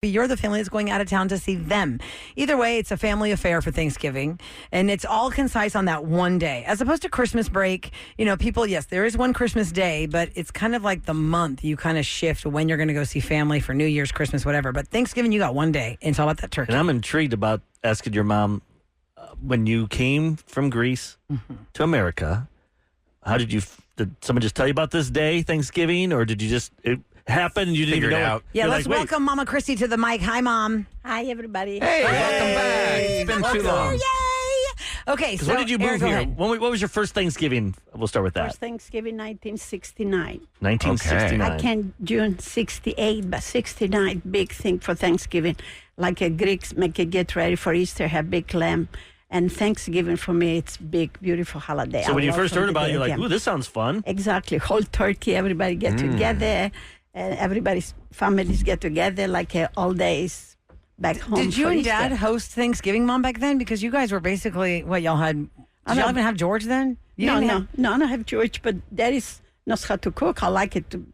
You're the family that's going out of town to see them. Either way, it's a family affair for Thanksgiving, and it's all concise on that one day. As opposed to Christmas break, people, yes, there is one Christmas day, but it's kind of like the month. You kind of shift when you're going to go see family for New Year's, Christmas, whatever. But Thanksgiving, you got one day, and it's all about that turkey. And I'm intrigued about asking your mom, when you came from Greece to America, how did someone just tell you about this day, Thanksgiving, or did you just... happened and you didn't even know out. Yeah, let's welcome Mama Christie to the mic. Hi, Mom. Hi, everybody. Hey, welcome back. It's been too long. Yay! Okay, so when did you move here? What was your first Thanksgiving? We'll start with that. First Thanksgiving, 1969. 1969. I came June 68, but 69, big thing for Thanksgiving. Like a Greeks make it get ready for Easter, have big lamb. And Thanksgiving for me, it's big, beautiful holiday. So when you first heard about it, you're like, ooh, this sounds fun. Exactly. Whole turkey, everybody get together. And everybody's families get together like all days back home. Did you and Dad host Thanksgiving, Mom, back then? Because you guys were basically, y'all had, did y'all even have George then? No, I don't have George, but Daddy knows how to cook. I like it to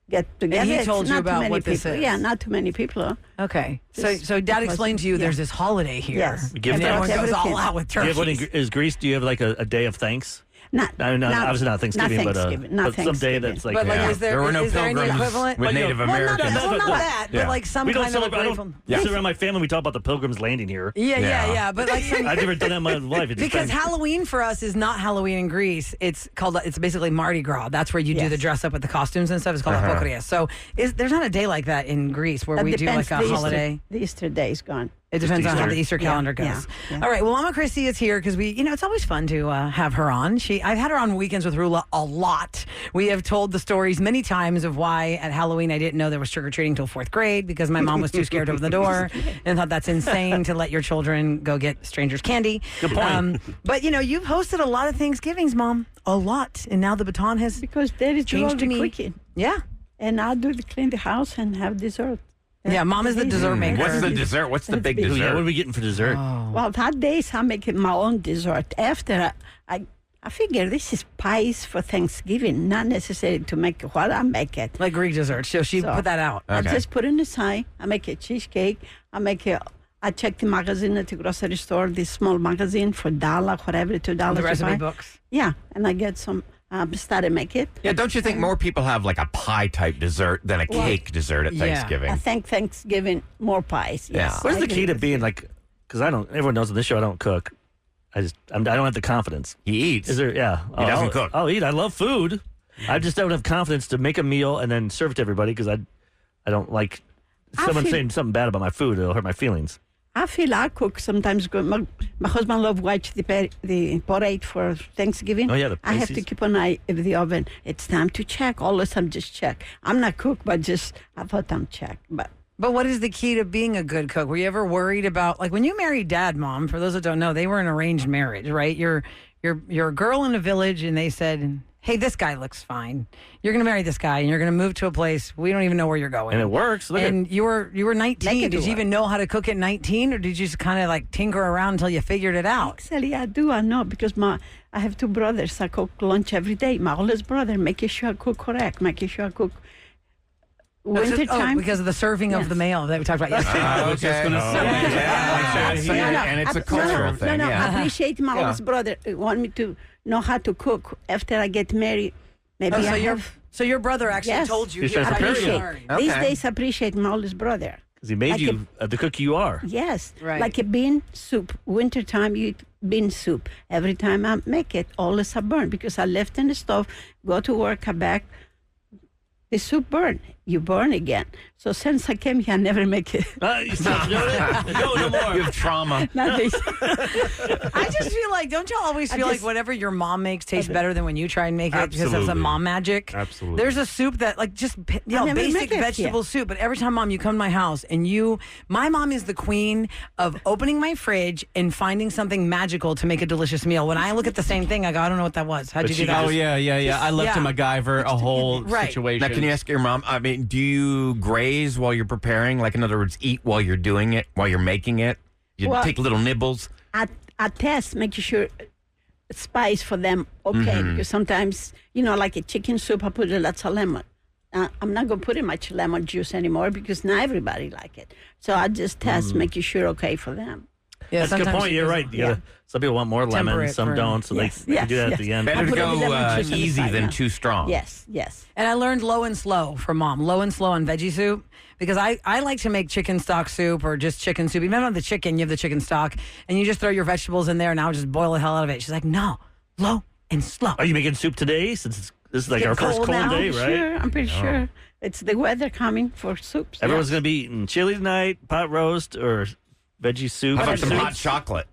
get together. And he told you about what this is. Yeah, not too many people. Okay. So Dad explained to you there's this holiday here. Yes. Give and everyone thanks. goes all out with turkeys. Is Greece, do you have like a day of thanks? Obviously not Thanksgiving, but some day that's like... But is there were no is there any pilgrims equivalent? with Native Americans. Not that, but like some we don't kind of celebrate. grateful... Sit around my family, we talk about the Pilgrims landing here. Yeah. But like I've never done that in my life. Because Halloween for us is not Halloween in Greece. It's basically Mardi Gras. That's where you do the dress up with the costumes and stuff. It's called Apokria. So there's not a day like that in Greece where we do like a holiday. The Easter day is gone. It depends on how the Easter calendar goes. Yeah. All right. Well, Mama Christie is here because it's always fun to have her on. I've had her on Weekends with Rula a lot. We have told the stories many times of why at Halloween I didn't know there was trick-or-treating till 4th grade because my mom was too scared to open the door and thought that's insane to let your children go get strangers candy. Good point. But, you've hosted a lot of Thanksgivings, Mom. A lot. And now the baton has because Daddy do all changed to the me. cooking. Yeah. And I'll clean the house and have dessert. Yeah, Mom is the dessert maker. What's the dessert? What's the big dessert? Yeah, what are we getting for dessert? Oh. Well, that days I make my own dessert. After I figure this is pies for Thanksgiving, not necessary to make what I make it. Like Greek dessert. So she put that out. I just put it in the side. I make a cheesecake. I check the magazine at the grocery store, the small magazine for $1, whatever, $2. The recipe books. Yeah, and I get some. Started make it. Yeah, don't you think more people have like a pie type dessert than a cake dessert at Thanksgiving? I think Thanksgiving more pies. Yes. Yeah. What's the key to being like? Because everyone knows on this show I don't cook. I don't have the confidence. He eats. Is there? Yeah. He doesn't cook. I'll eat. I love food. I just don't have confidence to make a meal and then serve it to everybody because I don't like someone saying something bad about my food. It'll hurt my feelings. I feel I cook sometimes good. My husband loves watch the parade for Thanksgiving. Oh, yeah, I have to keep an eye of the oven. It's time to check. All the time just check. I'm not cook, but I thought I'm check. But what is the key to being a good cook? Were you ever worried about, like when you married Dad, Mom, for those that don't know, they were an arranged marriage, right? You're a girl in a village and they said, hey, this guy looks fine. You're going to marry this guy and you're going to move to a place we don't even know where you're going. And it works. You were 19. Did you even know how to cook at 19 or did you just kind of like tinker around until you figured it out? Actually, I do. I know because I have 2 brothers. I cook lunch every day. My oldest brother, making sure I cook correct, making sure I cook winter time. Because of the serving of the meal that we talked about yesterday. I was just going to say. And it's a cultural thing. No, I appreciate my oldest brother. Want me to know how to cook after I get married. Maybe so your brother actually told you. He's trying to prepare you. These days, I appreciate my oldest brother. Because he made you the cook you are. Yes. Right. Like a bean soup. Wintertime, you eat bean soup. Every time I make it, always I burn because I left in the stove, go to work, come back. The soup burn. You burn again. So since I came here, I never make it. You stopped doing it? No more. You have trauma. I just feel like, don't y'all always feel like whatever your mom makes tastes better than when you try and make it because of some mom magic? Absolutely. There's a soup that like just basic vegetable soup, but every time, Mom, you come to my house and my mom is the queen of opening my fridge and finding something magical to make a delicious meal. When I look at the same thing, I go, I don't know what that was. How'd you do that? Oh, yeah. I left to MacGyver a whole situation. Now, can you ask your mom, do you graze while you're preparing? Like, in other words, eat while you're doing it, while you're making it? You take little nibbles? I test, making sure spice for them, okay? Because sometimes, like a chicken soup, I put lots of lemon. I'm not going to put in much lemon juice anymore because not everybody like it. So I just test, making sure okay for them. Yeah, that's a good point. You're right. Some people want more lemon, some don't, so they can do that at the end. Better to go easy than too strong. Yes. And I learned low and slow from Mom. Low and slow on veggie soup because I like to make chicken stock soup or just chicken soup. Even on the chicken, you have the chicken stock and you just throw your vegetables in there and I'll just boil the hell out of it. She's like, no, low and slow. Are you making soup today since this is like our first cold day, right? Sure, I'm pretty sure. It's the weather coming for soups. Everyone's going to be eating chili tonight, pot roast, or veggie soup. How about some hot chocolate?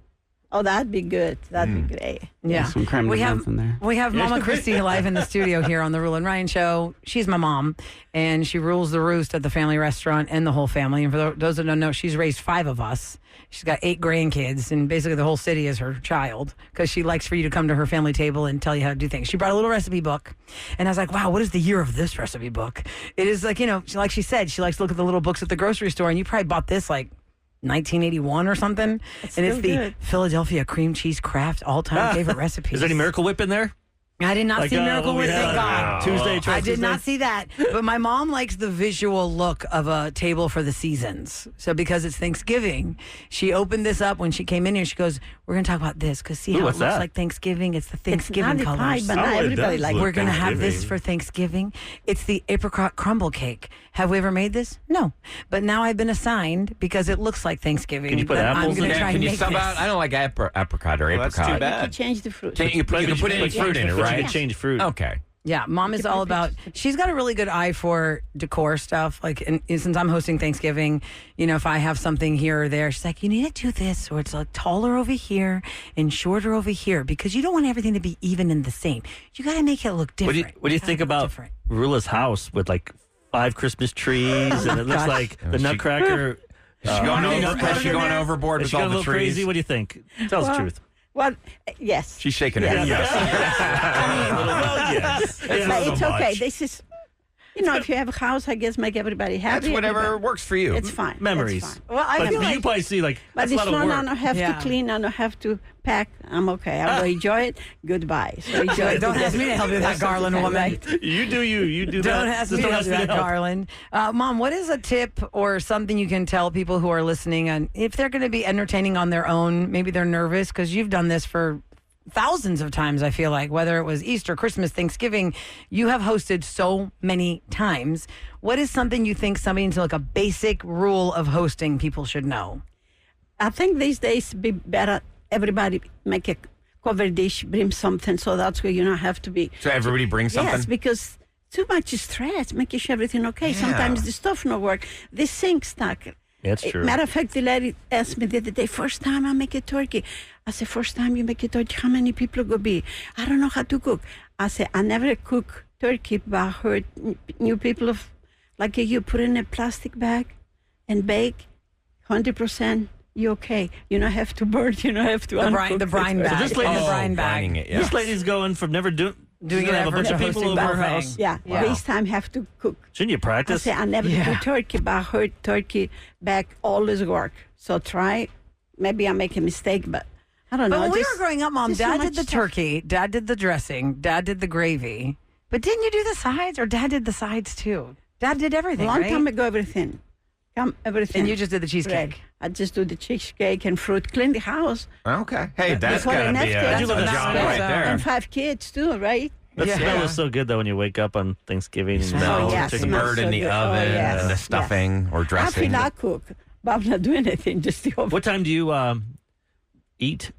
Oh, that'd be good. That'd be great. Yeah. Some creme de menthe in there. We have Mama Christie live in the studio here on the Rule and Ryan Show. She's my mom, and she rules the roost at the family restaurant and the whole family. And for those that don't know, she's raised 5 of us. She's got 8 grandkids, and basically the whole city is her child because she likes for you to come to her family table and tell you how to do things. She brought a little recipe book, and I was like, wow, what is the year of this recipe book? It is like, like she said, she likes to look at the little books at the grocery store, and you probably bought this like 1981 or something. It's the good. Philadelphia cream cheese craft all-time favorite recipes. Is there any Miracle Whip in there? I did not see Miracle Whip, thank God. Tuesday, I did not see that. But my mom likes the visual look of a table for the seasons. So because it's Thanksgiving, she opened this up when she came in here. She goes, we're going to talk about this because see how it looks like Thanksgiving? It's the Thanksgiving it's not colors. Pie, but not everybody likes it. We're going to have this for Thanksgiving. It's the apricot crumble cake. Have we ever made this? No. But now I've been assigned because it looks like Thanksgiving. Can you put apples in there? Can you sub out? I don't like apricot or apricot. That's too bad. You can change the fruit. You can put any fruit in it, right? You can change fruit. Okay. Yeah, Mom is all about, she's got a really good eye for decor stuff. Like, and since I'm hosting Thanksgiving, if I have something here or there, she's like, you need to do this, or it's like taller over here and shorter over here, because you don't want everything to be even and the same. You got to make it look different. What do you think about Rula's house with like 5 Christmas trees and it looks like the Nutcracker? Is she going overboard with all the trees? Crazy? What do you think? Tell us the truth. Well, yes. She's shaking her head. Yes. Yes. But it's okay. This is, if you have a house, I guess make everybody happy. That's whatever works for you. It's fine. Memories. It's fine. Well, I feel you probably see but that's a this lot of one work. I don't have to clean. I don't have to pack. I'm okay. I will enjoy it. Goodbye. So enjoy it. Don't ask me to help you with that Garland woman. Right. You do you. You do that. Don't ask me to help you with that, Garland. Mom, what is a tip or something you can tell people who are listening on if they're going to be entertaining on their own? Maybe they're nervous because you've done this for thousands of times, I feel like, whether it was Easter, Christmas, Thanksgiving, you have hosted so many times. What is something you think somebody needs to, like a basic rule of hosting people should know? I think these days be better everybody make a cover dish, bring something, so that's where you don't have to be. So everybody brings something? Yes, because too much stress, making sure everything okay. Yeah. Sometimes the stuff not work. The sink stuck. That's true. Matter of fact, the lady asked me the other day, first time I make a turkey. I said, first time you make a turkey, how many people go be? I don't know how to cook. I said, I never cook turkey, but I heard new people like you put in a plastic bag and bake 100%. You okay? You don't have to burn. You don't have to the brine bag. So this lady's the brine bag. It, yeah. This lady's going from never doing it have a bunch of people over her house. Yeah. This time have to cook. Shouldn't you practice? I say I never do turkey, but I heard turkey bag always work. So try. Maybe I make a mistake, but I don't know. But when we were growing up, Mom, Dad did the turkey, Dad did the dressing, Dad did the gravy. But didn't you do the sides, or Dad did the sides too? Dad did everything. A long time ago, everything. Everything. And you just did the cheesecake. Right. I just do the cheesecake and fruit, clean the house. Okay. Hey, that's Before gotta and be after. a That's job right there. And 5 kids too, right? That smell is so good though when you wake up on Thanksgiving and smell yes, the smells bird in so the good. oven Yes, and the stuffing or I dressing. feel I cook, but I'm not doing anything. Just the oven. What time do you eat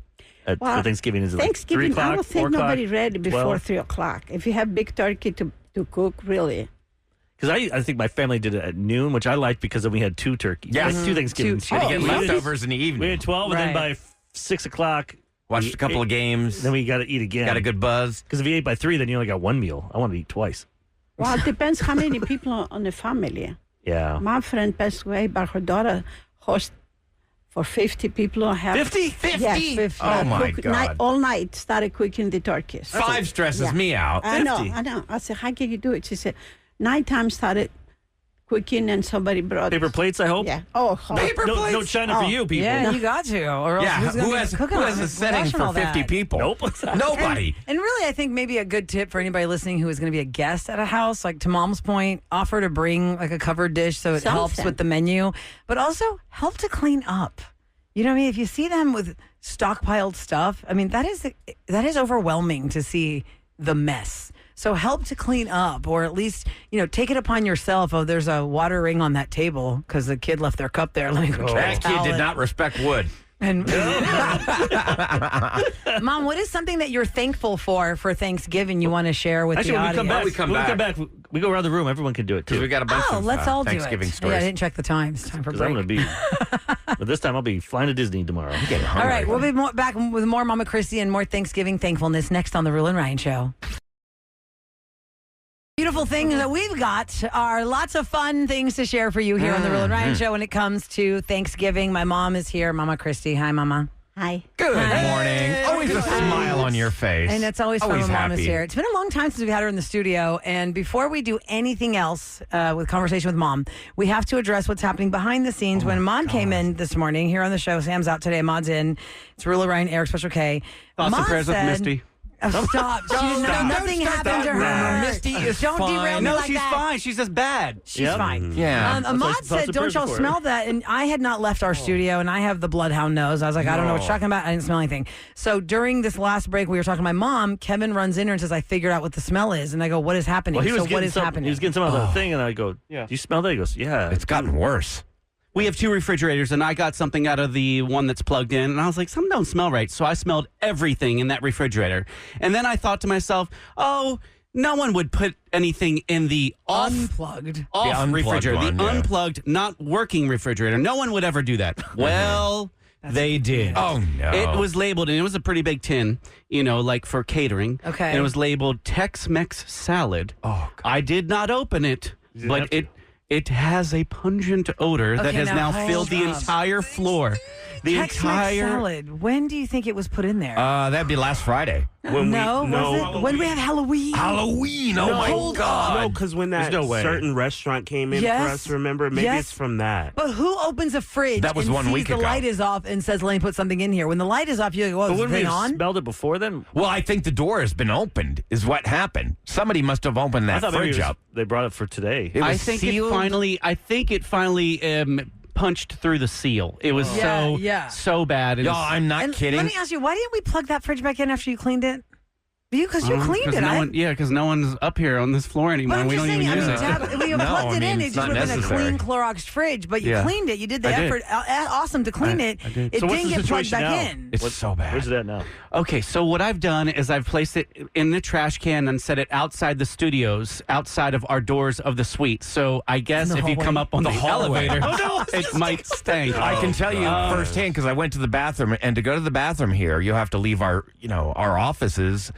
for Thanksgiving? Is it Thanksgiving? like 3 o'clock, I don't 4 think o'clock, nobody ready before 12? 3 o'clock. If you have big turkey to cook, really. Because I think my family did it at noon, which I liked because then we had 2 turkeys. Yes. Like 2 Thanksgivings. You get leftovers in the evening. We had 12, and then by 6 o'clock, watched a couple of games. Then we got to eat again. Got a good buzz. Because if you ate by 3, then you only got 1 meal. I want to eat twice. Well, it depends how many people on the family. Yeah. My friend passed away, but her daughter host for 50 people. 50? 50? Yes, 50. Oh, my God. All night, started cooking the turkeys. 5 stresses me out. 50. I know. I said, how can you do it? She said, nighttime started cooking and somebody brought Paper plates, I hope. Yeah. Oh, Paper No, plates? no China for you, people. Yeah, you got to. Or else Yeah, who's gonna who be has, cooking who on has it, a setting washing for all 50 that? people? Nope. Nobody. And really, I think maybe a good tip for anybody listening who is going to be a guest at a house, like to Mom's point, offer to bring like a covered dish so it helps Something. with the menu, but also help to clean up. You know what I mean? If you see them with stockpiled stuff, I mean that is overwhelming to see the mess. So help to clean up, or at least take it upon yourself. Oh, there's a water ring on that table because the kid left their cup there. Let me go. That kid did not respect wood. And Mom, what is something that you're thankful for Thanksgiving you want to share with Actually, the when we audience? come back, we go around the room. Everyone can do it, Because too. we got a bunch of let's all do Thanksgiving it. stories. Yeah, I didn't check the times. Time for Because I'm break. going to be, but this time I'll be flying to Disney tomorrow. Getting All hungry. right, we'll be back with more Mama Christie and more Thanksgiving thankfulness next on the Rule and Ryan Show. Beautiful things that we've got are lots of fun things to share for you here on the Rule and Ryan Show when it comes to Thanksgiving. My mom is here, Mama Christie. Hi, Mama. Hi. Good morning. Always a smile on your face. And it's always fun when Mom is happy. here. It's been a long time since we've had her in the studio. And before we do anything else with conversation with Mom, we have to address what's happening behind the scenes. When Mom came in this morning here on the show, Sam's out today, Maud's in. It's Rule of Ryan, Eric, Special K. Thoughts and Mom prayers with said- Misty. Oh, stop. She didn't know. Stop. Nothing Don't start happened to that her. rumor. Misty is Don't fine. derail me No, like she's that. fine. She's just bad. She's Yep. fine. Yeah. Ahmad Thoughts said, and don't prayers y'all for her." smell that? And I had not left our studio, and I have the bloodhound nose. I was like, I don't know what you're talking about. I didn't smell anything. So during this last break, we were talking to my mom. Kevin runs in here and says, I figured out what the smell is. And I go, what is happening? Well, he was so what getting is some, happening? He was getting some of the thing, and I go, Yeah. do you smell that? He goes, yeah. It's gotten worse. We have 2 refrigerators, and I got something out of the one that's plugged in, and I was like, something don't smell right. So I smelled everything in that refrigerator. And then I thought to myself, oh, no one would put anything in the unplugged. off The unplugged refrigerator, one, the yeah. unplugged, not working refrigerator. No one would ever do that. Well, they did. Oh, no. It was labeled, and it was a pretty big tin, like for catering. Okay. And it was labeled Tex-Mex salad. Oh, God. I did not open it, didn't but have to. it has a pungent odor that Okay, has now now filled the hold up. entire floor. The Tex-Mex entire salad. When do you think it was put in there? That'd be last Friday. no, was it? When we have Halloween? Halloween. Oh, my hold God. No, because when that There's no way. certain restaurant came in Yes. for us, remember? Maybe Yes. it's from that. But who opens a fridge That was and 1 sees week the ago. light is off and says, let me put something in here? When the light is off, you're like, But is wouldn't the we thing have on? smelled it before then? Well, I think the door has been opened, is what happened. Somebody must have opened I that thought maybe fridge it was- up. they brought it for today. It I was think sealed. it finally punched through the seal. It was so bad. It Yo, was- I'm not And kidding. let me ask you, why didn't we plug that fridge back in after you cleaned it? Because you cleaned it. Because no one's up here on this floor anymore. But I'm we just don't saying, even use we it. No, plugged I it mean, in. It it's just not would have been a necessary. clean Cloroxed fridge, but you Yeah. cleaned it. You did the I did. effort. Awesome to clean it. I did. It So what's didn't the get plugged situation back now? in. It's so bad. Where's that now? Okay, so what I've done is I've placed it in the trash can and set it outside the studios, outside of our doors of the suite. So I guess In the if you come hallway. up on the hallway. elevator, it might stink. I can tell you firsthand because I went to the bathroom, and to go to the bathroom here, you have to leave our offices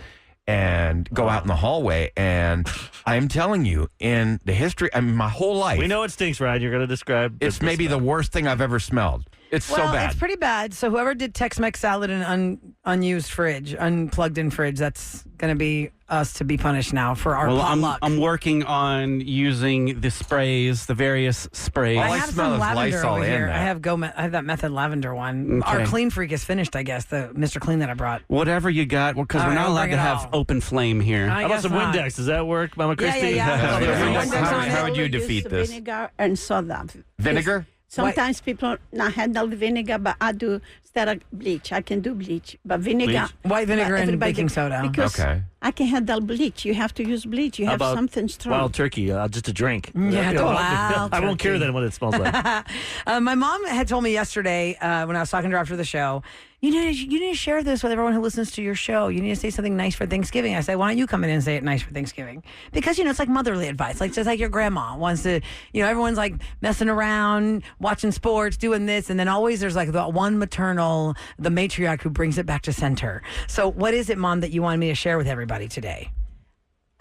and go out in the hallway. And I'm telling you, in the history, my whole life, We know it stinks, Ryan. You're going to describe it's maybe the worst thing I've ever smelled. It's so bad. It's pretty bad. So whoever did Tex-Mex salad in an unused fridge, unplugged in fridge, that's going to be us to be punished now for our Well, potluck. I'm working on using the sprays, the various sprays. All I I have smell some is lavender Lysol over in here. that. I have that method lavender one. Our Okay. Clean Freak is finished, I guess. The Mr. Clean that I brought. Whatever you got, because All we're right, not I'll allowed bring to it have all. open flame here. I How about guess some not. Windex? Does that work, Mama Yeah, Christie? yeah. Yeah. Windex on How it. would you Use defeat this? Vinegar and soda. Vinegar? Sometimes people not handle the vinegar, but I do instead of bleach. I can do bleach, but vinegar. Bleach? White vinegar but and everybody baking do- soda. Because Okay. I can handle bleach. You have to use bleach. You How have about something strong. Wild turkey, just a drink. Yeah, the wild I won't care turkey. then what it smells like. My mom had told me yesterday when I was talking to her after the show, you need to share this with everyone who listens to your show. You need to say something nice for Thanksgiving. I said, why don't you come in and say it nice for Thanksgiving? Because, it's like motherly advice. Like, just like your grandma wants to, everyone's like messing around, watching sports, doing this. And then always there's like the one maternal, the matriarch who brings it back to center. So what is it, Mom, that you wanted me to share with everybody today?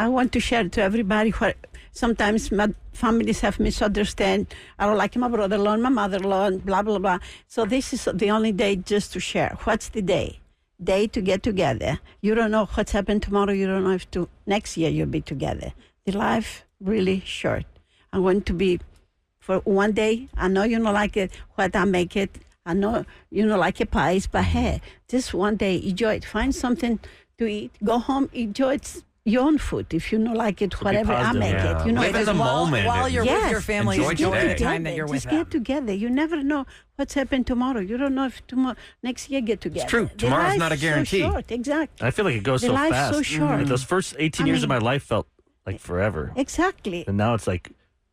I want to share to everybody what sometimes my families have misunderstood. I don't like my brother-in-law and my mother-in-law and blah, blah, blah. So this is the only day just to share. What's the day? Day to get together. You don't know what's happened tomorrow. You don't know if next year you'll be together. The life really short. I want to be for one day. I know you don't like it, what I make it. I know you don't like it pies, but hey, just one day, enjoy it. Find something to eat. Go home, enjoy your own food. If you don't like it, whatever, I make it. You know, Live in the moment. While you're with your family, Enjoy enjoy today. the time that you're with just them. get together. You never know what's happened tomorrow. You don't know if tomorrow, next year, get together. It's true. The Tomorrow's life's not a guarantee. So short. Exactly. I feel like it goes The so life's fast. so short. Like those first 18 years of my life felt like forever. Exactly. And now it's like,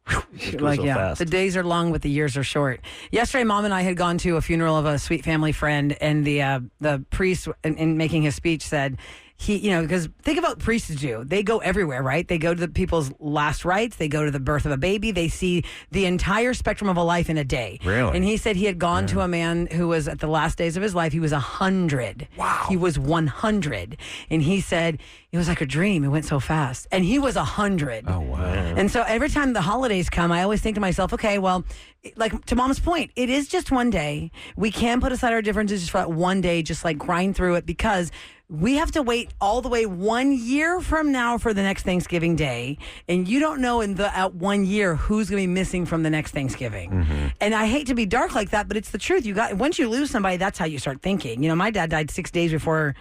whew, it goes Like, so yeah, fast. the days are long, but the years are short. Yesterday, Mom and I had gone to a funeral of a sweet family friend, and the priest, in making his speech, said because think about what priests do. They go everywhere, right? They go to the people's last rites. They go to the birth of a baby. They see the entire spectrum of a life in a day. Really? And he said he had gone to a man who was at the last days of his life. He was 100. Wow. He was 100. And he said it was like a dream. It went so fast. And he was 100. Oh, wow. And so every time the holidays come, I always think to myself, okay, well, like to Mom's point, it is just one day. We can put aside our differences just for that one day, just like grind through it, because we have to wait all the way 1 year from now for the next Thanksgiving Day. And you don't know in that 1 year who's going to be missing from the next Thanksgiving. Mm-hmm. And I hate to be dark like that, but it's the truth. Once you lose somebody, that's how you start thinking. My dad died 6 days before.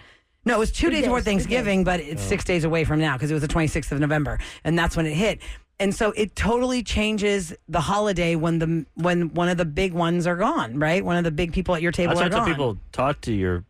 No, it was 2 days before Thanksgiving, but it's 6 days away from now because it was the 26th of November. And that's when it hit. And so it totally changes the holiday when one of the big ones are gone, right? One of the big people at your table That's are why gone. some people talk to your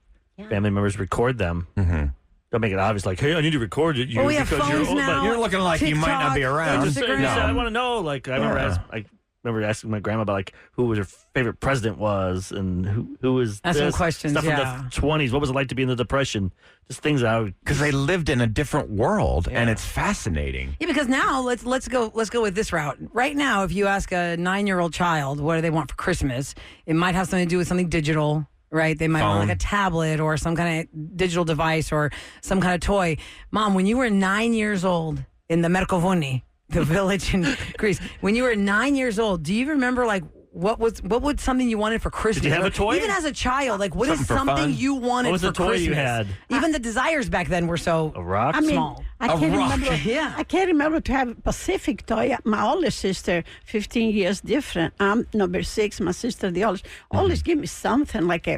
family members, record them. Mm-hmm. Don't make it obvious, like, hey, I need to record it. Well, we have because phones you're old, now. but You're looking like you might not be TikTok, around. Instagram. I want to know. Like, I remember asking my grandma about like who was her favorite president was and who was That's some this, questions, stuff yeah. from the 20s. What was it like to be in the Depression? Just things that I would. Because they lived in a different world, and it's fascinating. Yeah, because now let's go with this route. Right now, if you ask a 9-year-old child what do they want for Christmas, it might have something to do with something digital. Right, they might want like a tablet or some kind of digital device or some kind of toy. Mom, when you were 9 years old in the Mercovoni, the village in Greece, when you were 9 years old, do you remember like what was something you wanted for Christmas? Did you have a toy? Even as a child, like what is Something for something fun? you wanted What was for the toy Christmas? you had? Even the desires back then were so A rock? I mean, small. I can't rock. remember. Yeah. I can't remember to have a Pacific toy. My older sister, 15 years different. I'm number 6. My sister, the oldest, always give me something like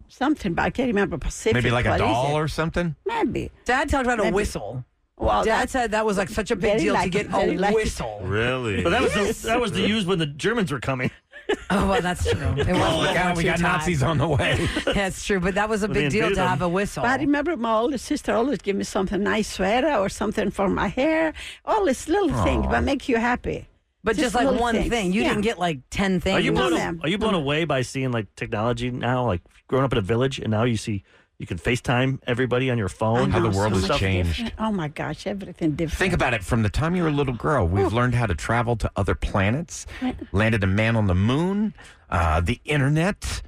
something, but I can't remember Pacific. Maybe like a What is doll it? or something? Maybe. Dad talked about a Maybe. whistle. Well, Dad said that was like such a big very deal to lucky, get very a lucky. whistle. Really? But that was the use when the Germans were coming. Oh, well, that's true. It was Oh, World my God, War we II got time. Nazis on the way. That's true, but that was a When they big deal to invaded them. have a whistle. But I remember my older sister always give me something nice sweater or something for my hair. All these little things, but make you happy. But just like little one things. thing. You Yeah. didn't get like 10 things. Are you blown? ma'am. Are you blown away by seeing like technology now? Like growing up in a village, and now you can FaceTime everybody on your phone. How the know, world so has much changed. different. Oh my gosh, everything different. Think about it. From the time you were a little girl, we've learned how to travel to other planets, landed a man on the moon, the internet,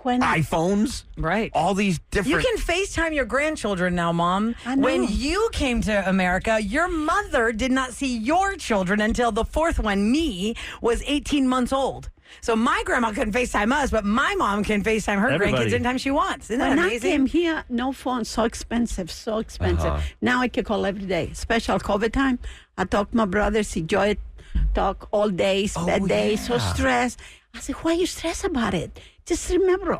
when iPhones, Right. all these You different. can FaceTime your grandchildren now, Mom. I know. When you came to America, your mother did not see your children until the fourth one, me, was 18 months old. So my grandma couldn't FaceTime us, but my mom can FaceTime her Everybody. grandkids anytime she wants. Isn't that When I amazing? came here, no phone, so expensive, so expensive. Now I can call every day. Special COVID time, I talk to my brothers, enjoy it, talk all days, bad days, so stressed. I said, why you stress about it? Just remember,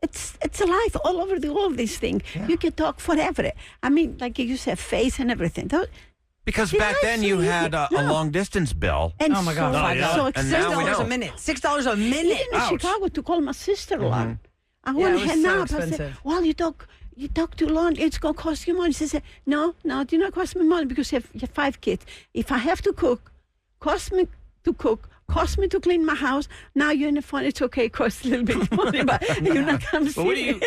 it's a life all over the world, this thing. You can talk forever. I mean, like you said, face and everything. Because Did back I then say you you had a could- no. long distance bill. And Oh my God! so, $5. yeah. so And expensive. now we $6 a know. minute. $6 a minute. Even in Ouch. Chicago to call my sister a lot. I Yeah, want it to was hang so up. I said, expensive. well, you talk too long. It's going to cost you money. She said, no, it did not cost me money because you have 5 kids. If I have to cook, cost me to cook, cost me to clean my house. Now you're in the phone. It's okay. It costs a little bit of money, but you're not going to see But what are you,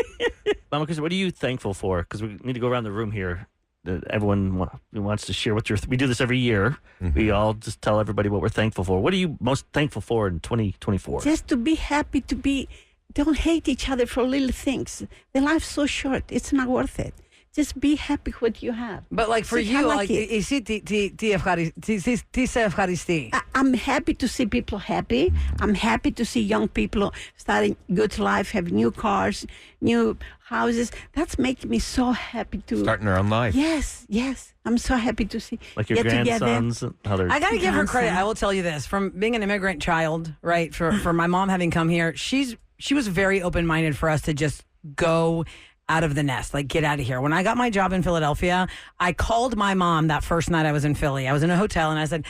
it. Mama Christie, what are you thankful for? Because we need to go around the room here. Everyone wants to share what we do this every year. We all just tell everybody what we're thankful for. What are you most thankful for in 2024? Just to be happy, don't hate each other for little things. The life's so short. It's not worth it. Just be happy what you have. But like for See, you, I like it. I'm happy to see people happy. I'm happy to see young people starting good life, have new cars, new houses. That's making me so happy to Starting their own life. Yes. I'm so happy to see. Like your get together. grandsons, how they're I got to give her credit. Grandson. I will tell you this: from being an immigrant child, right? For my mom having come here, she was very open minded for us to just go out of the nest, like get out of here. When I got my job in Philadelphia, I called my mom that first night I was in Philly. I was in a hotel and I said,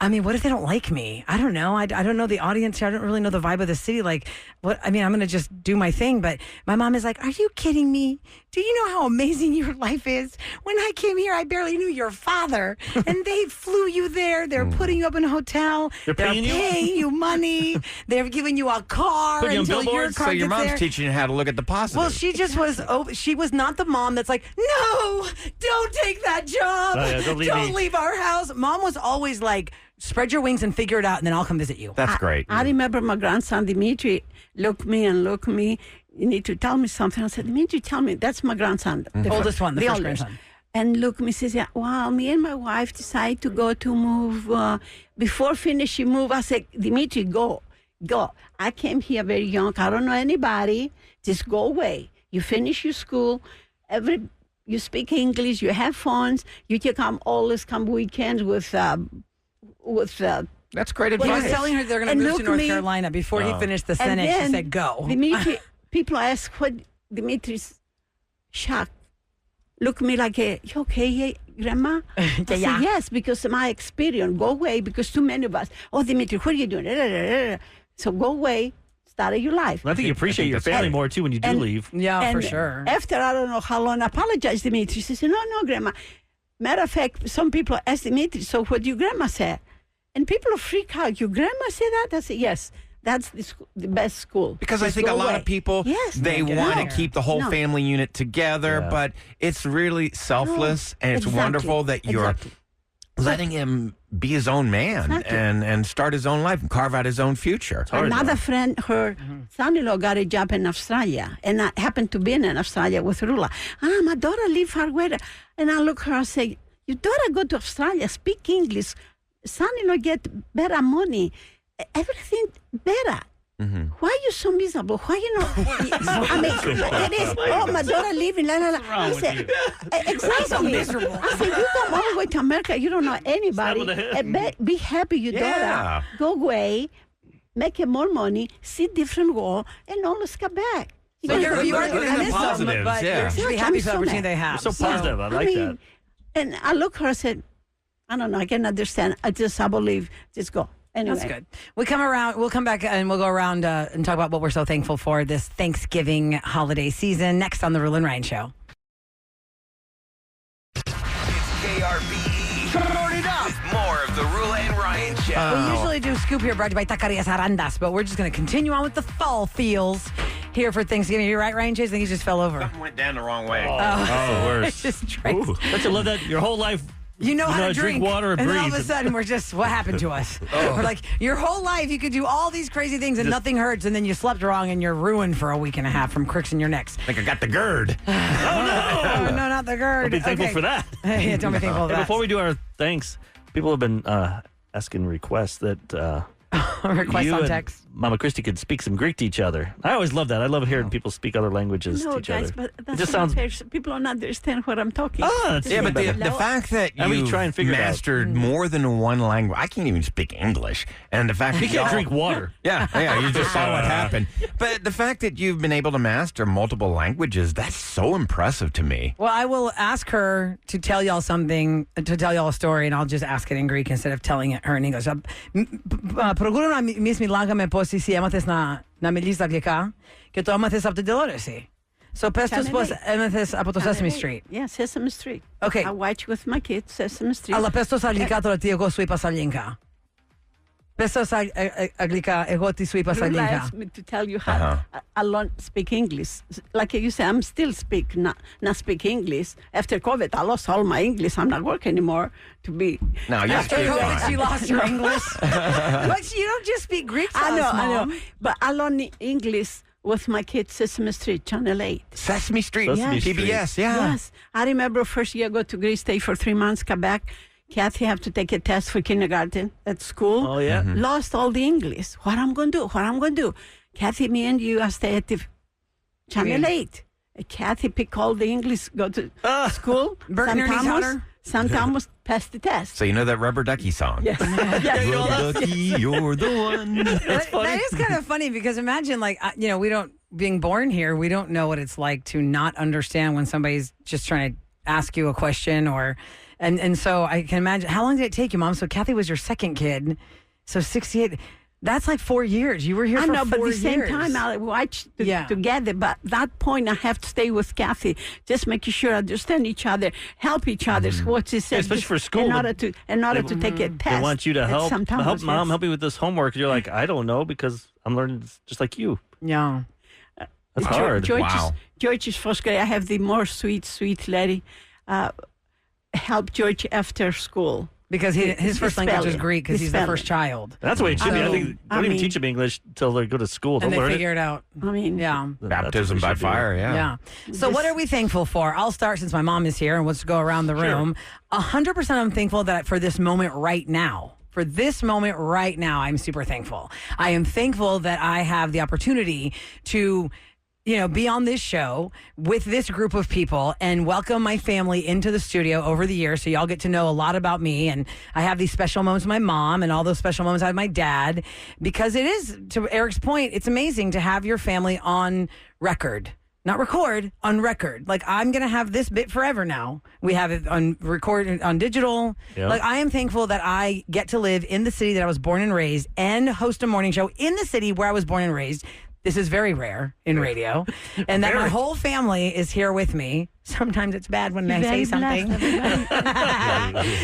I mean, what if they don't like me? I don't know. I don't know the audience here. I don't really know the vibe of the city. Like, what? I mean, I'm going to just do my thing. But my mom is like, are you kidding me? Do you know how amazing your life is? When I came here, I barely knew your father. And they flew you there. They're putting you up in a hotel. They're paying you money. They're giving you a car Putting you on until your billboards? car So your gets mom's there. teaching you how to look at the positive. Well, she just was. She was not the mom that's like, no, don't take that job. Oh, yeah, don't leave me." leave our house. Mom was always like, spread your wings and figure it out, and then I'll come visit you. That's great. I remember my grandson Dimitri look me. You need to tell me something. I said, Dimitri, tell me. That's my grandson, The oldest one, the first oldest. grandson. And look me says, yeah, well, me and my wife decided to go to move. Before finishing move, I said, Dimitri, go. I came here very young. I don't know anybody. Just go away. You finish your school. You speak English. You have phones. You can always come weekends with That's great He advice. was telling her they're going And to move to look North me- Carolina before he finished the And Senate. She then said, go. Dimitri, people ask what Dimitri's shocked. Look me like, you okay, Grandma? I said, Yeah. yes, because of my experience. Go away, because too many of us. Oh, Dimitri, what are you doing? So go away, start your life. I think you appreciate your family more too when you do and- leave. Yeah, for And sure. After I don't know how long, I apologized to Dimitri. She said, no, Grandma. Matter of fact, some people ask Dimitri, so what your grandma said? And people freak out. Your grandma said that? I said, yes. That's the best school. Because I Just think go a lot away. of people, Yes, they get want out. to keep the whole No. family unit together, Yeah. but it's really selfless, and it's exactly. wonderful that you're Exactly. letting him be his own man Exactly. and start his own life and carve out his own future. hard, Another though. friend, her son-in-law got a job in Australia, and I happened to be in Australia with Rula. My daughter live far away, and I look her and say, "Your daughter go to Australia, speak English, son-in-law get better money, everything better." Why are you so miserable? Why you not? I mean, it is. Oh, my daughter living. La la la. I said, exactly. miserable? I said, you come all the way to America. You don't know anybody. with the head. And be happy, your Yeah. daughter. Go away, make more money, see different world, and always come back. So you are Look going at to the miss them, positives, but yeah. you're just be Yeah, happy I'm for the so opportunity mad. they have. So positive. I like that. And I look her and said, I don't know, I can understand. I believe, just go. Anyway. That's good. We'll come back and we'll go around and talk about what we're so thankful for this Thanksgiving holiday season next on the Rule and Ryan Show. It's KRBE. Turn it up. With more of the Rula and Ryan Show. We usually do Scoop here brought to you by Taquerias Arandas, but we're just going to continue on with the fall feels here for Thanksgiving. You're right, Ryan Chase? I think he just fell over. Something went down the wrong way. Oh, worse. It's just drinks. Don't you love that? Your whole life, You know how to drink water and then breathe. all of a sudden, we're just, what happened to us? We're like, your whole life, you could do all these crazy things and nothing hurts, and then you slept wrong and you're ruined for a week and a half from cricks in your necks. I think I got the GERD. Oh, no, not the GERD. I'll be thankful Okay. for that. Yeah, don't be thankful for Hey, that. before we do our thanks, people have been asking requests that Request you on and text. Mama Christie could speak some Greek to each other. I always love that. I love hearing people speak other languages to No, each guys, other. but It that's just not sounds. fair. People don't understand what I'm talking. That's Yeah, but even the better. fact that I mean, you try and figure it out. mastered more than one language, I can't even speak English. And the fact You that can't y'all- drink water. Yeah, you just saw what happened. But the fact that you've been able to master multiple languages, that's so impressive to me. Well, I will ask her to tell y'all something, to tell y'all a story, and I'll just ask it in Greek instead of telling it her in English. Προκούρω να μης μιλάγαμε πώς εσύ έμαθες να μιλήσεις αγγλικά και το έμαθες από την τηλεόραση. So, πες τους πώς έμαθες από το Sesame Street. Yeah, Sesame Street. Okay. I watch with my kids Sesame Street. Αλλά πες τους αγγλικά τώρα τι εγώ σου είπα στα ελληνικά. Πες τους αγγλικά εγώ τι σου είπα στα Rula ελληνικά. asked me to tell you how I learned speak English. Like you say, I'm still not speak English. After COVID, I lost all my English. I'm not working anymore to be. No, you After speak COVID, she fine. lost her English. But you don't just speak Greek to I us, know. Mom. But I learned English with my kids, Sesame Street, Channel 8. Sesame Street, Sesame Street. PBS, yeah. Yes. I remember first year I go to Greece, stay for 3 months, come back. Kathy have to take a test for kindergarten at school. Oh, yeah. Lost all the English. What I'm going to do? Kathy, me and you are stay at the Channel 8. Kathy pick all the English, go to school. Bert and Ernie's daughter. Sometimes pass the test. So you know that Rubber Ducky song? Yes. Rubber Ducky, you're the one. That is kind of funny because imagine, like, we don't, being born here, we don't know what it's like to not understand when somebody's just trying to ask you a question and so I can imagine. How long did it take you, Mom? So Kathy was your second kid. So 68. That's like 4 years. You were here for 4 years. But at the same time, I watch together. But that point, I have to stay with Kathy. Just making sure understand each other, help each other. What she said, especially for school. In order to take a test. They want you to help Mom, help me with this homework. You're like, I don't know because I'm learning just like you. Yeah. That's hard. George's first grade. I have the more sweet lady help George after school. Because his first language is Greek because he's the first child. That's what it should be. I think don't even teach them English until they go to school. And they figure it out. Yeah. Baptism by fire, yeah. So what are we thankful for? I'll start since my mom is here and let's go around the room. 100% I'm thankful that for this moment right now. For this moment right now, I'm super thankful. I am thankful that I have the opportunity to be on this show with this group of people and welcome my family into the studio over the years. So y'all get to know a lot about me. And I have these special moments with my mom and all those special moments I have my dad, because it is, to Eric's point, it's amazing to have your family on record. Not record, on record. Like, I'm going to have this bit forever now. We have it on record, on digital. Yep. Like, I am thankful that I get to live in the city that I was born and raised and host a morning show in the city where I was born and raised. This is very rare in radio. And that my whole family is here with me. Sometimes it's bad when I say something. But most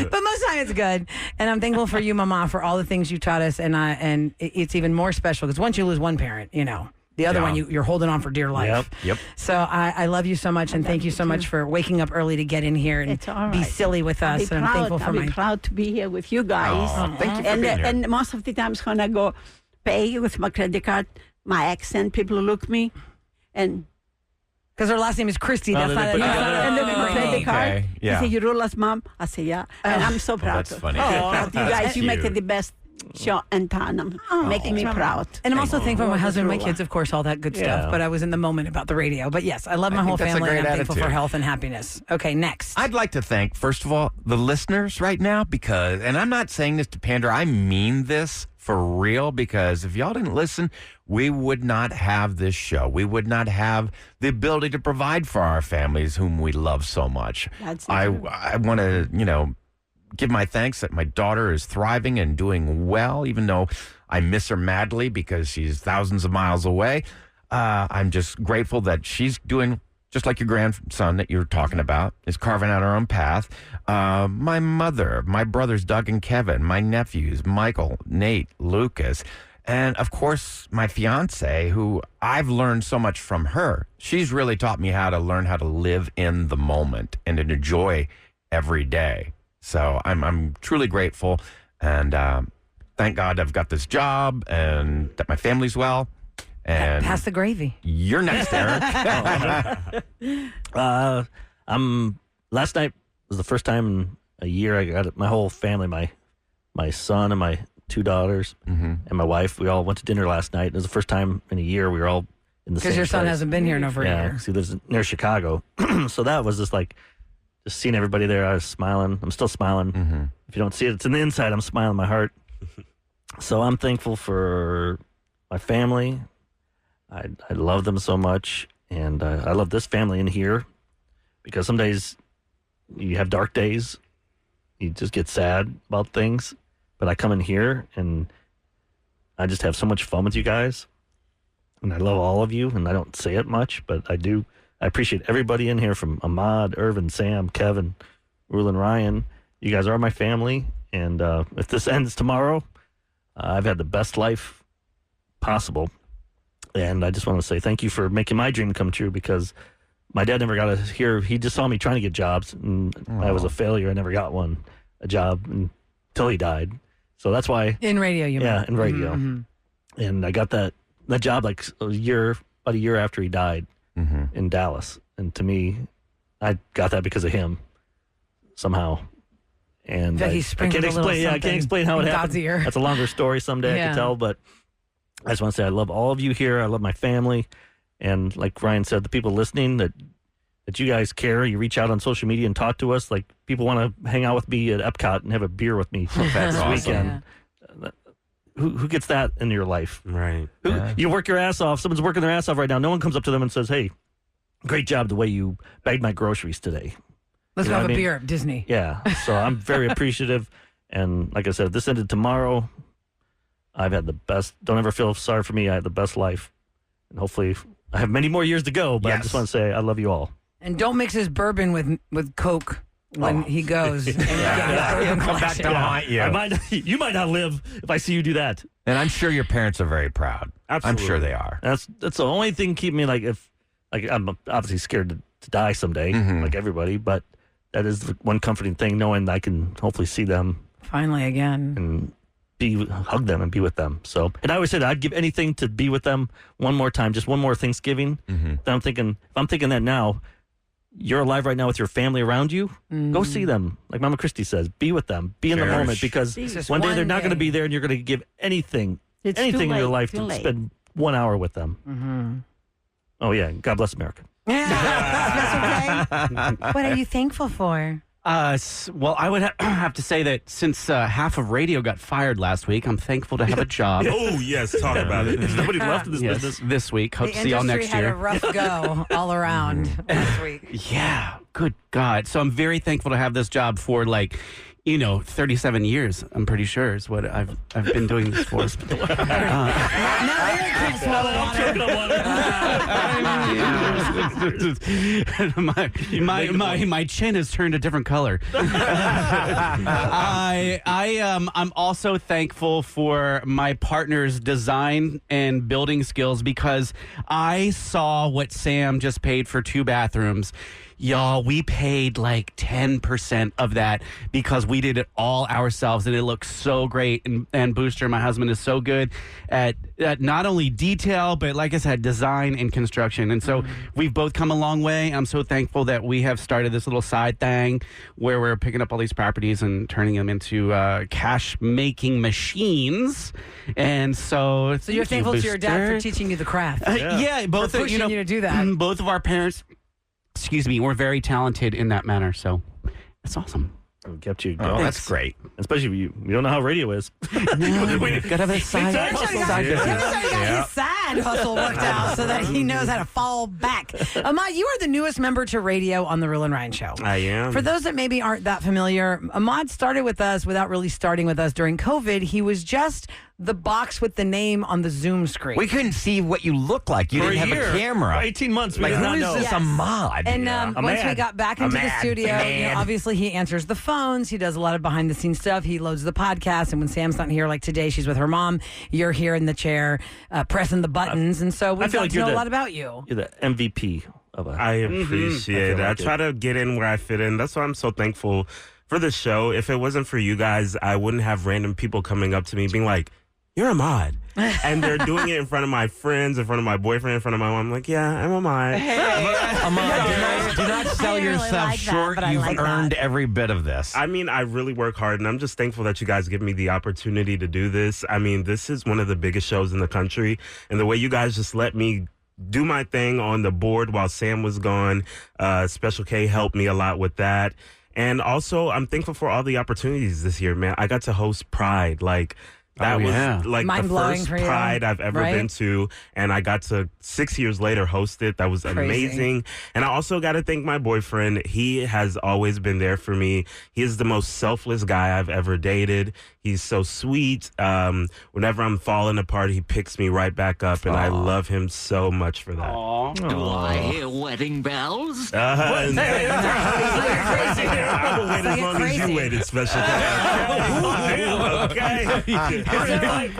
of the time it's good. And I'm thankful for you, Mama, for all the things you taught us. And it's even more special because once you lose one parent, the other one, you're holding on for dear life. Yep. So I love you so much, and thank you so much for waking up early to get in here and be silly with us. And I'm thankful for I'm proud to be here with you guys. Thank you for being here. And most of the times when I go pay with my credit card, my accent, people look me and... Because her last name is Christie. That's not and then my credit card. Okay. Yeah. They say, you rule us, Mom? I say, yeah. And I'm so proud. That's funny. You guys, you make it the best show in town. Making me proud. And I'm also thankful for my husband, my kids, of course, all that good stuff. But I was in the moment about the radio. But yes, I love my whole family, and I'm thankful for health and happiness. Okay, next. I'd like to thank, first of all, the listeners right now because, and I'm not saying this to pander, I mean this for real, because if y'all didn't listen, we would not have this show. We would not have the ability to provide for our families whom we love so much. I want to, give my thanks that my daughter is thriving and doing well, even though I miss her madly because she's thousands of miles away. I'm just grateful that she's doing just like your grandson that you're talking about, is carving out her own path. My mother, my brothers Doug and Kevin, my nephews Michael, Nate, Lucas, and of course my fiance, who I've learned so much from her. She's really taught me how to learn how to live in the moment and to enjoy every day. So I'm truly grateful, and thank God I've got this job and that my family's well. And pass the gravy. You're next, Eric. Last night was the first time in a year I got my whole family, my son and my two daughters and my wife. We all went to dinner last night. It was the first time in a year we were all in the same place. Because your son hasn't been here in over a year. He lives near Chicago. So that was just seeing everybody there. I was smiling. I'm still smiling. If you don't see it, it's in the inside. I'm smiling my heart. So I'm thankful for my family. I love them so much, and I love this family in here, because some days you have dark days. You just get sad about things. But I come in here, and I just have so much fun with you guys. And I love all of you, and I don't say it much, but I do. I appreciate everybody in here, from Ahmad, Irvin, Sam, Kevin, Rule, and Ryan. You guys are my family, and if this ends tomorrow, I've had the best life possible. And I just want to say thank you for making my dream come true, because my dad never got to hear. He just saw me trying to get jobs, and I was a failure. I never got a job until he died. So that's why. In radio, you mean? Yeah, in radio. And I got that job like a year about a year after he died in Dallas. And to me, I got that because of him somehow. And That he I sprinkled can't a little explain. I something can't explain how it in God's happened. ear. That's a longer story someday I Yeah. could tell. But I just want to say I love all of you here. I love my family, and like Ryan said, the people listening that you guys care. You reach out on social media and talk to us. Like people want to hang out with me at Epcot and have a beer with me That's this awesome. weekend. Who gets that in your life? Right. You work your ass off. Someone's working their ass off right now. No one comes up to them and says, "Hey, great job the way you bagged my groceries today." Let's You know go have what I a mean? beer at Disney. Yeah. So I'm very appreciative. And like I said, if this ended tomorrow, I've had the best. Don't ever feel sorry for me. I had the best life. And hopefully I have many more years to go. But I Yes. just want to say I love you all. And don't mix his bourbon with Coke when he goes. And get his bourbon Come back to collection. haunt you. You might not live if I see you do that. And I'm sure your parents are very proud. Absolutely. I'm sure they are. That's the only thing keeping me I'm obviously scared to die someday, like everybody, but that is the one comforting thing, knowing I can hopefully see them Finally again. and hug them and be with them. So, and I always said I'd give anything to be with them one more time, just one more Thanksgiving. Then I'm thinking that now, you're alive right now with your family around you. Go see them, like Mama Christie says. Be with them. Be in the Cherish. moment, because Just one day they're one not going to day. be there, and you're going to give anything It's too in your late, life too to late. spend 1 hour with them. Oh yeah, God bless America. Yeah. That's okay. What are you thankful for? Well, I would have to say that since half of radio got fired last week, I'm thankful to have a job. Oh, yes. Talk about it. There's nobody left in this Yes, business. this week. Hope The to see y'all industry next had year. a rough go all around last week. Yeah, good God. So I'm very thankful to have this job for 37 years. I'm pretty sure is what I've been doing this for. Now Eric can swallow water. my chin has turned a different color. I'm also thankful for my partner's design and building skills, because I saw what Sam just paid for 2 bathrooms. Y'all, we paid like 10% of that because we did it all ourselves, and it looks so great. And Booster, my husband, is so good at not only detail, but like I said, design and construction. And so we've both come a long way. I'm so thankful that we have started this little side thing where we're picking up all these properties and turning them into cash-making machines. And so So you're thankful to your dad for teaching you the craft. Yeah, both For pushing you to do that. Both of our parents, were very talented in that manner. So it's awesome. It kept you Oh, going. that's great. Especially if you don't know how radio is. Gotta have a side His side hustle worked out so that he knows how to fall back. Ahmad, you are the newest member to radio on the Rule and Ryan Show. I am. For those that maybe aren't that familiar, Ahmad started with us without really starting with us during COVID. He was just the box with the name on the Zoom screen. We couldn't see what you look like. You For didn't have year. a camera. 18 months. We Like, did who not is know. this Yes. Ahmad? And once we Ahmad. got back into the Ahmad. studio, Ahmad. obviously he answers the phones. He does a lot of behind the scenes stuff. He loads the podcast. And when Sam's not here, like today, she's with her mom. You're here in the chair pressing the buttons. And so we feel got like to you're know a the- lot about you. You're the MVP of us. I appreciate it. I I feel try to get in where I fit in. That's why I'm so thankful for the show. If it wasn't for you guys, I wouldn't have random people coming up to me being like, "You're Ahmad." And they're doing it in front of my friends, in front of my boyfriend, in front of my mom. I'm like, yeah, I'm Ahmad. Ahmad, do not sell I didn't really yourself like that, short. but I You've like that. earned every bit of this. I mean, I really work hard, and I'm just thankful that you guys give me the opportunity to do this. I mean, this is one of the biggest shows in the country, and the way you guys just let me do my thing on the board while Sam was gone, Special K helped me a lot with that. And also, I'm thankful for all the opportunities this year, man. I got to host Pride, that yeah. was like the Mind-blowing first for you, Pride I've ever right? been to, and I got to 6 years later host it. That was Crazy. amazing. And I also got to thank my boyfriend. He has always been there for me. He is the most selfless guy I've ever dated. He's so sweet. Whenever I'm falling apart, he picks me right back up, and I love him so much for that. Do I hear wedding bells? I will wait as long as you waited, Special K. Okay. We're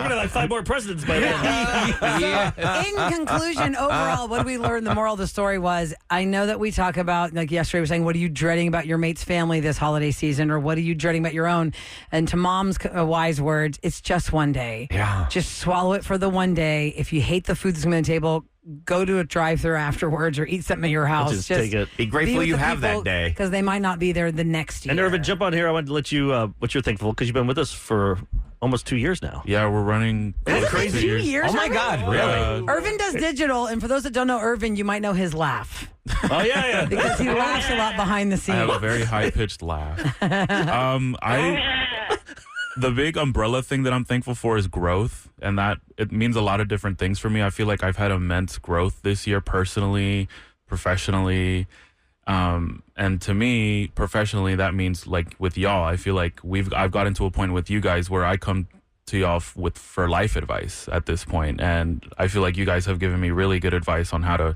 gonna have 5 more presidents by then. In conclusion, overall, what we learned, the moral of the story was, I know that we talk about, like yesterday we were saying, what are you dreading about your mate's family this holiday season, or what are you dreading about your own? And to moms wise words. It's just one day. Yeah. Just swallow it for the one day. If you hate the food that's coming to the table, go to a drive-thru afterwards or eat something at your house. Just take it. Be grateful you have that day. because they might not be there the next year. And Irvin, jump on here. I wanted to let you what you're thankful because you've been with us for almost 2 years now. Yeah, we're running. That's crazy. 2 years. Oh my Irvin? God, really? Irvin does digital, and for those that don't know Irvin, you might know his laugh Oh yeah. because he laughs a lot behind the I have a scenes. very high pitched laugh. The big umbrella thing that I'm thankful for is growth, and that it means a lot of different things for me. I feel like I've had immense growth this year, personally, professionally, and to me, professionally, that means like with y'all. I feel like I've gotten to a point with you guys where I come to y'all for life advice at this point, and I feel like you guys have given me really good advice on how to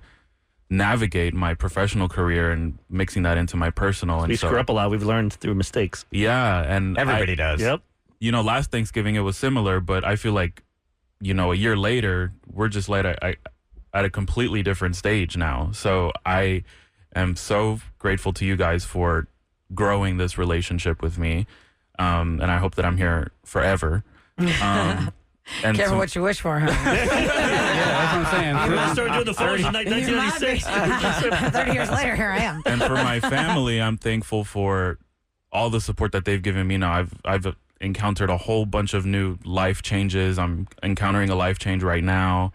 navigate my professional career and mixing that into my personal. We screw up a lot. We've learned through mistakes. Yeah, and Everybody does. Yep. You know, last Thanksgiving it was similar, but I feel like, you know, a year later we're just like at a completely different stage now. So I am so grateful to you guys for growing this relationship with me, and I hope that I'm here forever. And Careful what you wish for, huh? Yeah, that's what I'm saying. I started doing the photos in 1996. 30 years later, here I am. and for my family, I'm thankful for all the support that they've given me. Now I've encountered a whole bunch of new life changes. I'm encountering a life change right now.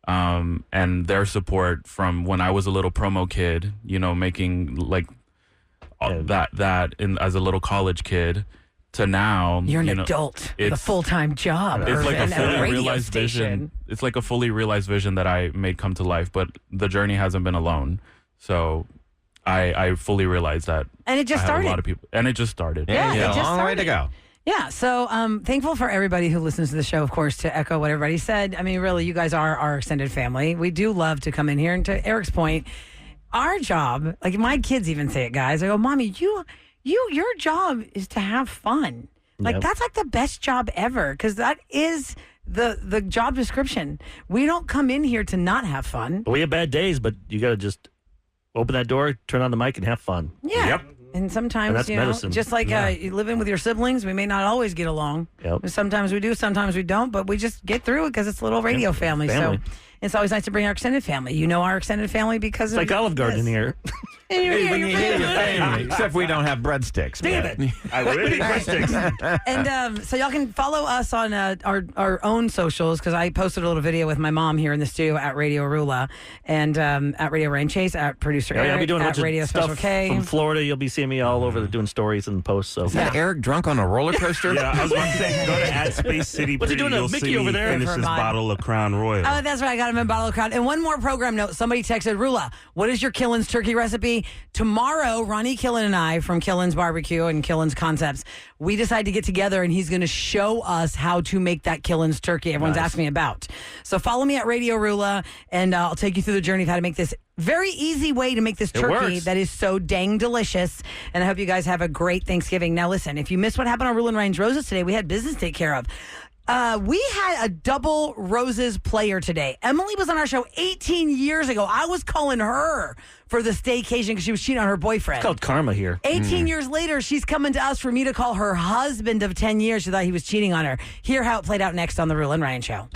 And their support from when I was a little promo kid, you know, making like that as a little college kid to now. You're an you know, adult with a it's- full-time job. It's like a Irvin, at fully radio realized vision. station. It's like a fully realized vision that I made come to life, but the journey hasn't been alone. So I fully realized that. And it just I have started. a lot of people, and it just started. Yeah, it a just long way to started. go. Yeah, so thankful for everybody who listens to the show, of course, to echo what everybody said. I mean, really, you guys are our extended family. We do love to come in here. And to Eric's point, our job, like my kids even say it, guys. I go, Mommy, your job is to have fun. Like, Yep. that's like the best job ever because that is the job description. We don't come in here to not have fun. We have bad days, but you got to just open that door, turn on the mic, and have fun. Yeah. Yep. And sometimes, And that's you know, medicine. just like you live in with your siblings, we may not always get along. Yep. Sometimes we do, sometimes we don't, but we just get through it because it's a little radio family. family. So it's always nice to bring our extended family. You know our extended family because It's like Olive Garden in here. And you're here, When you're you hear your family, except we don't have breadsticks. Damn but- it. I really breadsticks. And so y'all can follow us on our own socials because I posted a little video with my mom here in the studio at Radio Arula and at Radio Ryan Chase, at producer Yeah, Eric, I'll be doing a at bunch of Radio stuff Special K. from Florida. You'll be seeing me all over doing stories and posts. So Is that Eric drunk on a roller coaster? Yeah, I was about to say, go to at Space City. What's he Pretty, doing to you'll Mickey see over me there? finish For this mine. bottle of Crown Royal. Oh, that's right. I got him in bottle of Crown. And one more program note. Somebody texted Rula, what is your Killen's turkey recipe? Tomorrow, Ronnie Killen and I from Killen's Barbecue and Killen's Concepts, we decide to get together and he's going to show us how to make that Killen's turkey everyone's asking me about. So follow me at Radio Rula and I'll take you through the journey of how to make this very easy way to make this turkey works. that is so dang delicious. And I hope you guys have a great Thanksgiving. Now, listen, if you missed what happened on Rula and Ryan's Roses today, we had business to take care of. We had a double roses player today. Emily was on our show 18 years ago. I was calling her for the staycation because she was cheating on her boyfriend. it's called karma here. 18 years later, she's coming to us for me to call her husband of 10 years. She thought he was cheating on her. Hear how it played out next on the Rule and Ryan Show.